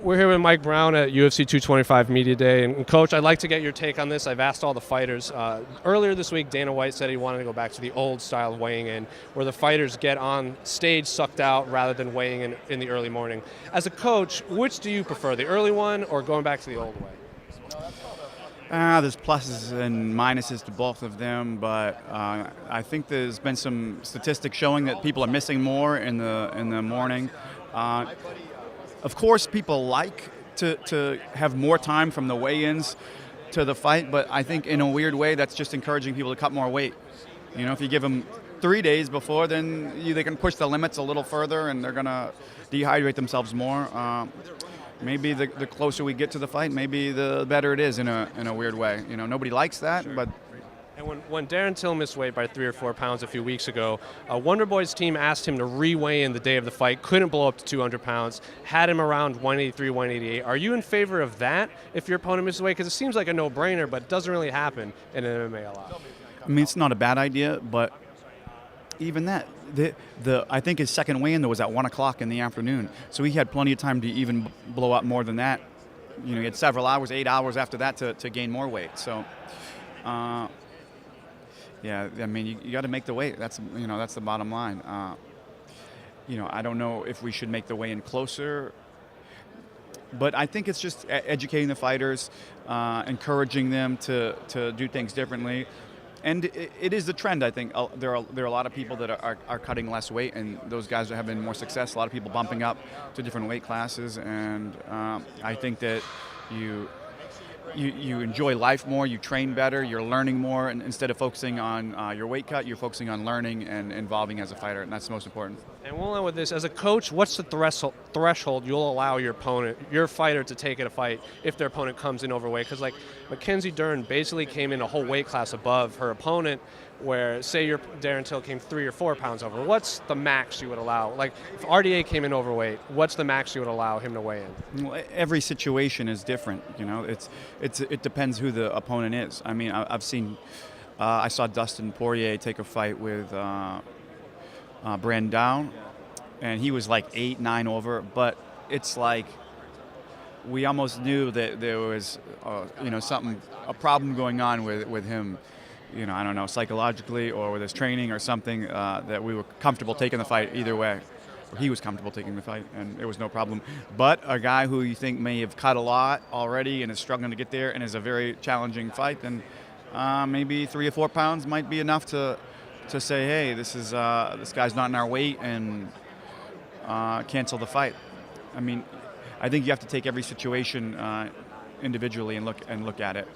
We're here with Mike Brown at UFC 225 Media Day. And Coach, I'd like to get your take on this. I've asked all the fighters. Earlier this week, Dana White said he wanted to go back to the old style of weighing in, where the fighters get on stage sucked out rather than weighing in the early morning. As a coach, which do you prefer, the early one or going back to the old way? There's pluses and minuses to both of them, but I think there's been some statistics showing that people are missing more in the morning. Of course, people like to have more time from the weigh-ins to the fight, but I think in a weird way that's just encouraging people to cut more weight. You know, if you give them 3 days before, then they can push the limits a little further and they're going to dehydrate themselves more. Maybe the closer we get to the fight, maybe the better it is in a weird way. You know, nobody likes that, Sure. but. And when Darren Till missed weight by 3 or 4 pounds a few weeks ago, Wonder Boy's team asked him to re-weigh in the day of the fight, couldn't blow up to 200 pounds, had him around 183, 188. Are you in favor of that if your opponent misses weight? Because it seems like a no-brainer, but it doesn't really happen in MMA a lot. I mean, it's not a bad idea, but even that, I think his second weigh-in was at 1 o'clock in the afternoon, so he had plenty of time to even blow up more than that. You know, he had several hours, 8 hours after that to gain more weight. So, yeah, I mean, you got to make the weight. That's the bottom line. I don't know if we should make the weigh-in closer, but I think it's just educating the fighters, encouraging them to do things differently. And it is the trend, I think. There are a lot of people that are cutting less weight, and those guys are having more success. A lot of people bumping up to different weight classes, and I think that you enjoy life more, you train better, you're learning more, and instead of focusing on your weight cut, you're focusing on learning and evolving as a fighter, and that's the most important. And we'll end with this. As a coach, what's the threshold you'll allow your fighter to take at a fight if their opponent comes in overweight? Because like Mackenzie Dern basically came in a whole weight class above her opponent, where say your Darren Till came 3 or 4 pounds over. What's the max you would allow? Like if RDA came in overweight, what's the max you would allow him to weigh in? Well, every situation is different. You know, it depends who the opponent is. I mean, I saw Dustin Poirier take a fight with Brandon Down, and he was like 8, 9 over. But it's like we almost knew that there was a problem going on with him. You know, I don't know, psychologically or with his training or something, that we were comfortable taking the fight either way. He was comfortable taking the fight, and it was no problem. But a guy who you think may have cut a lot already and is struggling to get there and is a very challenging fight, then maybe 3 or 4 pounds might be enough to say, hey, this guy's not in our weight, and cancel the fight. I mean, I think you have to take every situation individually and look at it.